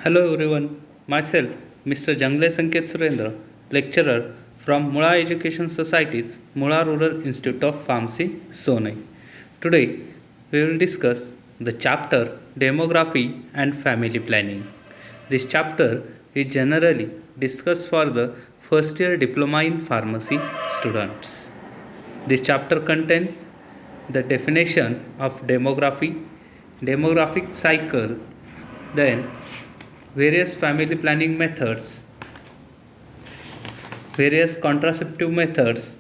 Hello everyone, myself Mr. Jangle Sanket Surendra, lecturer from Mula Education Society's Mula Rural Institute of Pharmacy, Sonai. Today we will discuss the chapter Demography and Family Planning. This chapter is generally discussed for the first year diploma in pharmacy students. This chapter contains the definition of demography, demographic cycle, then various family planning methods, various contraceptive methods,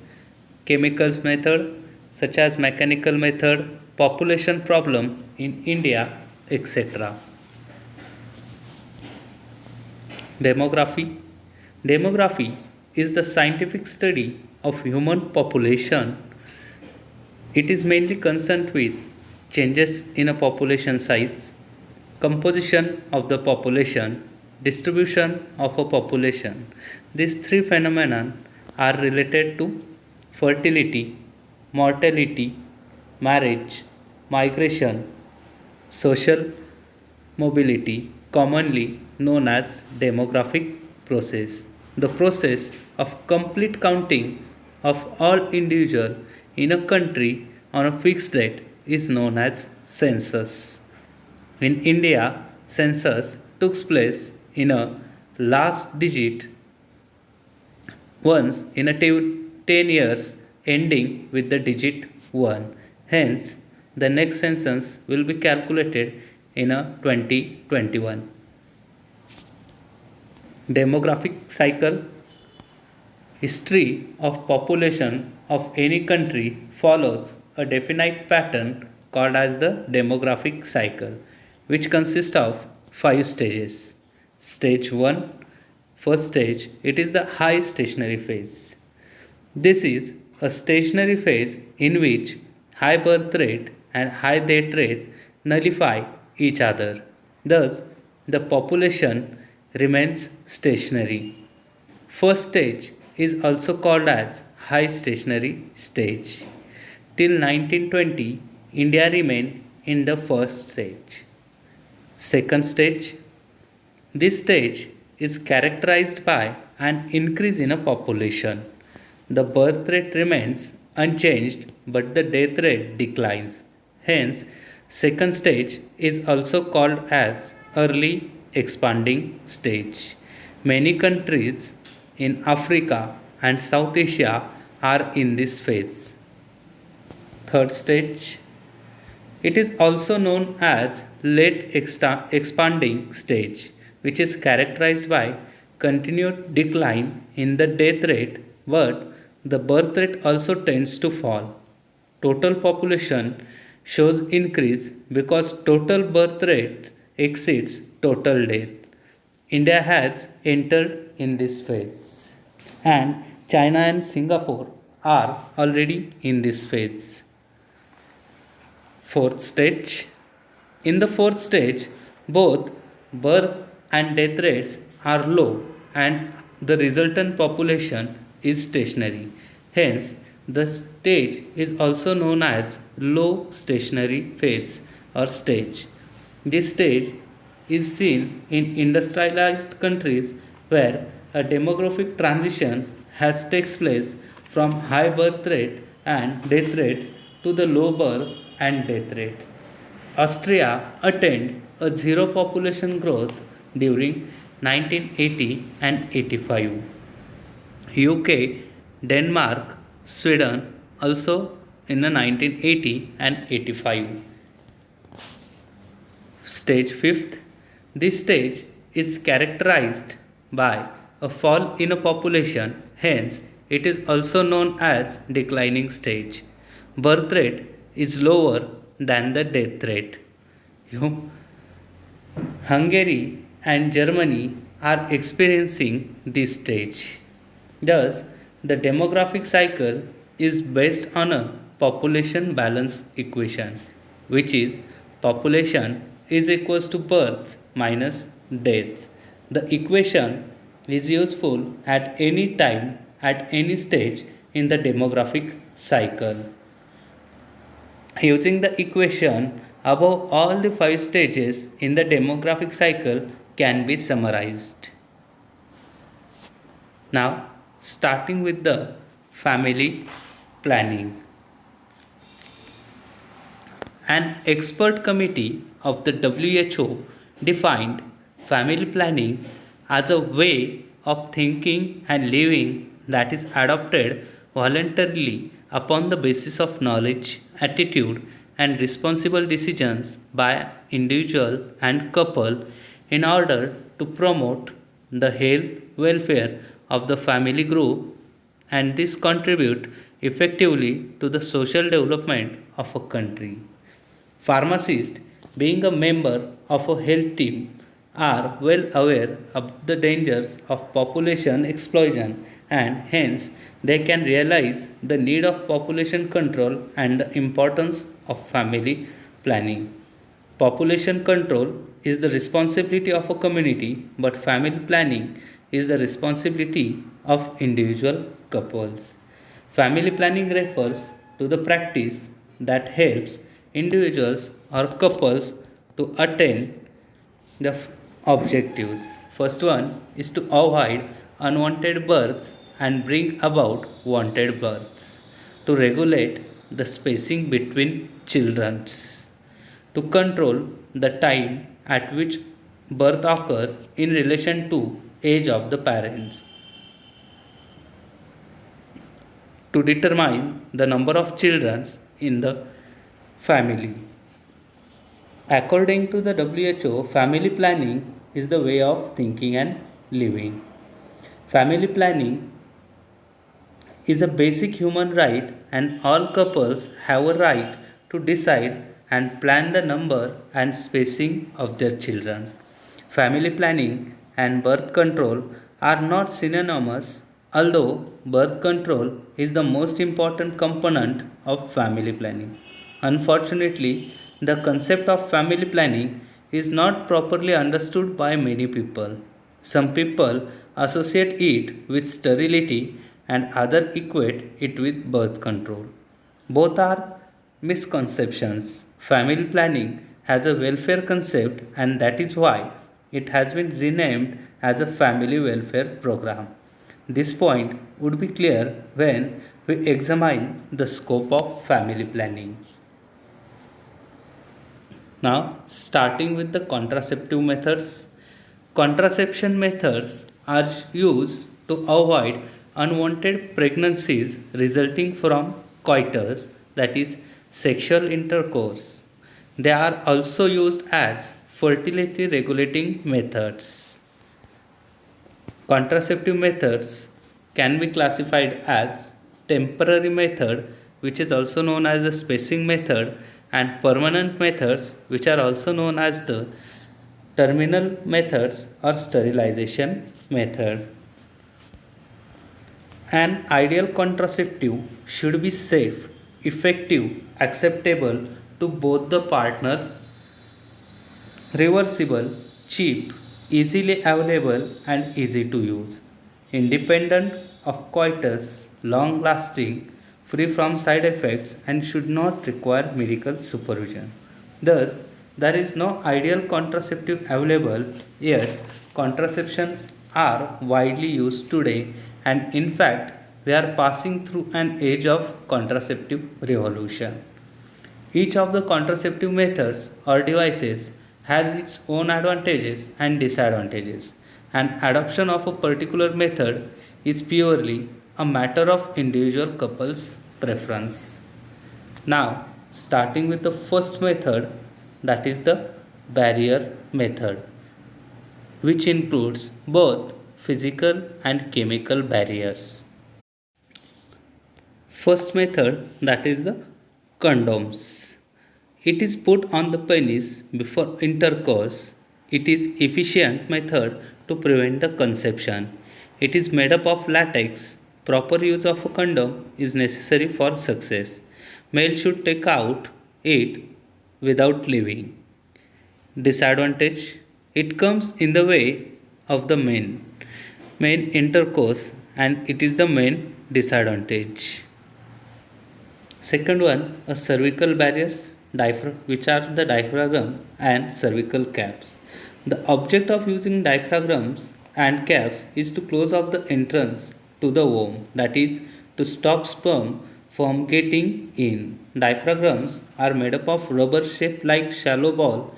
chemicals method such as mechanical method, population problem in India, etc. Demography. Demography is the scientific study of human population. It is mainly concerned with changes in a population size, composition of the population, distribution of a population. These three phenomena are related to fertility, mortality, marriage, migration, social mobility, commonly known as demographic process. The process of complete counting of all individuals in a country on a fixed date is known as census. In India, census took place in a last digit once in a 10 years ending with the digit 1. Hence, the next census will be calculated in a 2021. Demographic cycle. History of population of any country follows a definite pattern called as the demographic cycle, which consists of 5 stages. Stage 1, first stage, it is the high stationary phase. This is a stationary phase in which high birth rate and high death rate nullify each other. Thus, the population remains stationary. First stage is also called as high stationary stage. Till 1920, India remained in the first stage. Second stage. This stage is characterized by an increase in a population. The birth rate remains unchanged but the death rate declines. Hence, second stage is also called as early expanding stage. Many countries in Africa and South Asia are in this phase. Third stage. It is also known as late expanding stage, which is characterized by continued decline in the death rate, but the birth rate also tends to fall. Total population shows increase because total birth rate exceeds total death. India has entered in this phase, and China and Singapore are already in this phase. Fourth stage. In the fourth stage, both birth and death rates are low and the resultant population is stationary. Hence, the stage is also known as low stationary phase or stage. This stage is seen in industrialized countries where a demographic transition has takes place from high birth rate and death rates to the low birth and death rates. Austria attained a zero population growth during 1980 and 85. UK, Denmark, Sweden also in the 1980 and 85. Stage 5th. This stage is characterized by a fall in a population, hence, it is also known as declining stage. Birth rate is lower than the death rate. Hungary and Germany are experiencing this stage. Thus, the demographic cycle is based on a population balance equation, which is population is equals to births minus deaths. The equation is useful at any time at any stage in the demographic cycle. Using the equation, Above all, the five stages in the demographic cycle can be summarized. Now, starting with the family planning. An expert committee of the WHO defined family planning as a way of thinking and living that is adopted voluntarily upon the basis of knowledge, attitude, and responsible decisions by individual and couple in order to promote the health welfare of the family group, and this contribute effectively to the social development of a country. Pharmacists, being a member of a health team, are well aware of the dangers of population explosion, and hence they can realize the need of population control and the importance of family planning. Population control is the responsibility of a community, but family planning is the responsibility of individual couples. Family planning refers to the practice that helps individuals or couples to attain the objectives. First one is to avoid unwanted births and bring about wanted births, to regulate the spacing between children's, to control the time at which birth occurs in relation to age of the parents, to determine the number of children in the family. According to the WHO, family planning is the way of thinking and living. Family planning is a basic human right, and all couples have a right to decide and plan the number and spacing of their children. Family planning and birth control are not synonymous, although birth control is the most important component of family planning. Unfortunately, the concept of family planning is not properly understood by many people. Some people associate it with sterility and others equate it with birth control. Both are misconceptions. Family planning has a welfare concept, and that is why it has been renamed as a family welfare program. This point would be clear when we examine the scope of family planning. Now, starting with the contraceptive methods. Contraception methods are used to avoid unwanted pregnancies resulting from coitus, that is, sexual intercourse. They are also used as fertility regulating methods. Contraceptive methods can be classified as temporary method, which is also known as the spacing method, and permanent methods, which are also known as the terminal methods or sterilization method. An ideal contraceptive should be safe, effective, acceptable to both the partners, reversible, cheap, easily available, and easy to use, independent of coitus, long lasting, free from side effects, and should not require medical supervision. Thus, there is no ideal contraceptive available, yet, contraceptions are widely used today, and in fact, we are passing through an age of contraceptive revolution. Each of the contraceptive methods or devices has its own advantages and disadvantages, and adoption of a particular method is purely a matter of individual couples' preference. Now, starting with the first method, that is the barrier method, which includes both physical and chemical barriers. First method, that is the condoms. It is put on the penis before intercourse. It is efficient method to prevent the conception. It is made up of latex. Proper use of a condom is necessary for success. Male should take out it without leaving. Disadvantage, it comes in the way of the main intercourse, and it is the main disadvantage. Second one, a cervical barriers. which are the diaphragm and cervical caps. The object of using diaphragms and caps is to close off the entrance to the womb, that is, to stop sperm from getting in. Diaphragms are made up of rubber shaped like shallow ball.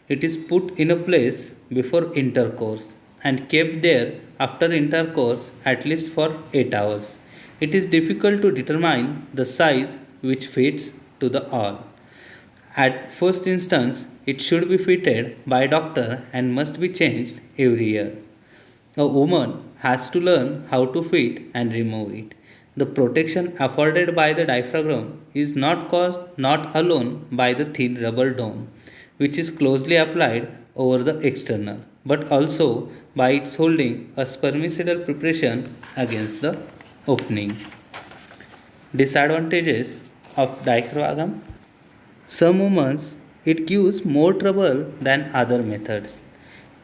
It is put in a place before intercourse and kept there after intercourse at least for 8 hours. It is difficult to determine the size which fits to the all. At first instance, it should be fitted by a doctor and must be changed every year. A woman has to learn how to fit and remove it. The protection afforded by the diaphragm is not caused not alone by the thin rubber dome, which is closely applied over the external, but also by its holding a spermicidal preparation against the opening. Disadvantages of diaphragm: some women it gives more trouble than other methods.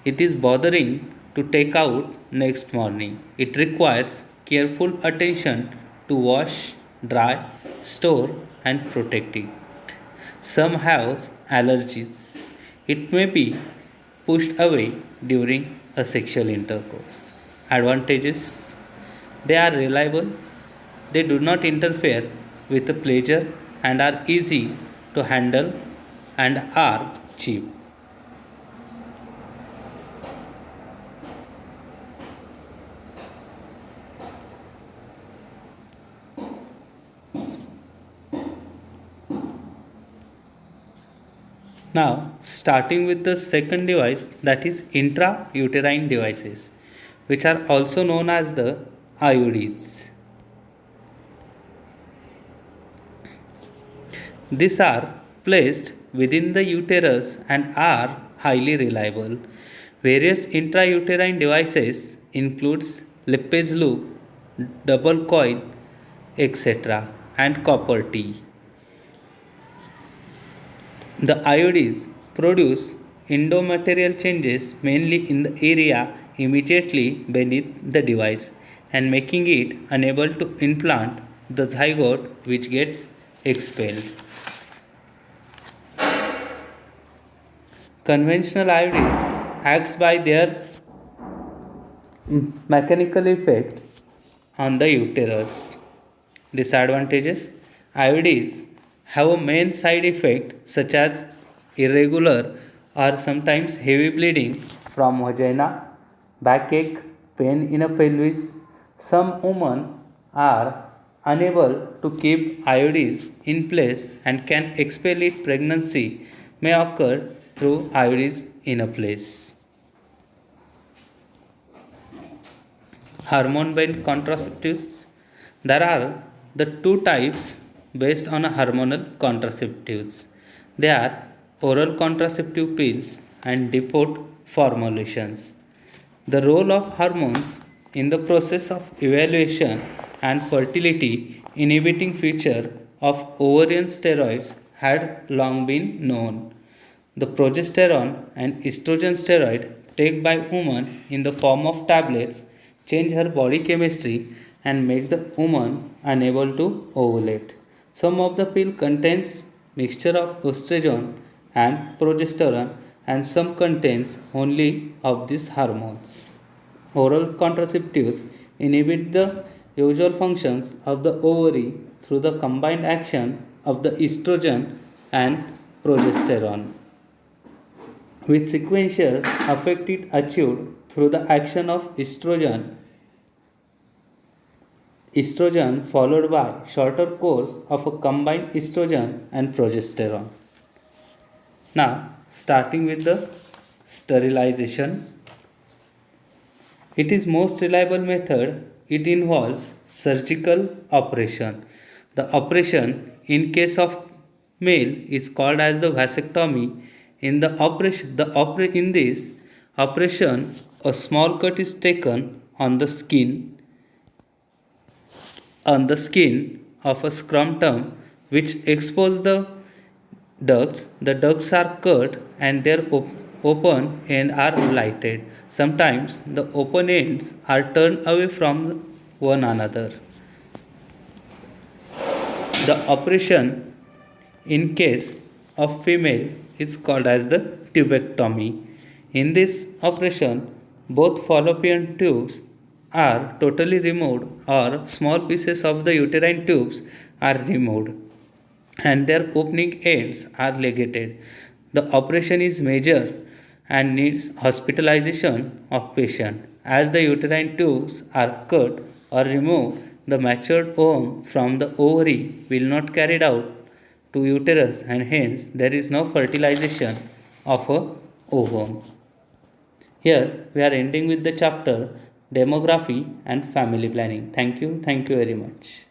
It is bothering to take out next morning. It requires careful attention to wash, dry, store and protect it. Some have allergies. It may be pushed away during a sexual intercourse. Advantages: they are reliable, they do not interfere with the pleasure and are easy to handle and are cheap. Now, starting with the second device, that is intrauterine devices, which are also known as the IUDs. These are placed within the uterus and are highly reliable. Various intrauterine devices includes Lippes loop, double coil, etc. and copper T. The IODs produce endomaterial changes mainly in the area immediately beneath the device and making it unable to implant the zygote which gets expelled. Conventional IODs acts by their mechanical effect on the uterus. Disadvantages: IODs have a main side effect such as irregular or sometimes heavy bleeding from vagina, backache, pain in a pelvis. Some women are unable to keep IODs in place and can expel it. Pregnancy may occur through IODs in a place. Hormone-based contraceptives. There are the two types based on hormonal contraceptives. They are oral contraceptive pills and depot formulations. The role of hormones in the process of evaluation and fertility inhibiting feature of ovarian steroids had long been known. The progesterone and estrogen steroid taken by women in the form of tablets change her body chemistry and make the woman unable to ovulate. Some of the pill contains mixture of estrogen and progesterone and some contains only of these hormones. Oral contraceptives inhibit the usual functions of the ovary through the combined action of the estrogen and progesterone, with sequential effect it achieved through the action of estrogen followed by shorter course of a combined estrogen and progesterone. Now, starting with the sterilization, it is most reliable method. It involves surgical operation. The operation in case of male is called as the vasectomy. In this operation, a small cut is taken on the skin of a scrotum which expose the ducts. The ducts are cut and their open end are lighted. Sometimes the open ends are turned away from one another. The operation in case of female is called as the tubectomy. In this operation, both fallopian tubes are totally removed or small pieces of the uterine tubes are removed and their opening ends are ligated. The operation is major and needs hospitalization of patient. As the uterine tubes are cut or removed, the matured ovum from the ovary will not carried out to uterus and hence there is no fertilization of a ovum. Here we are ending with the chapter demography and family planning. Thank you very much.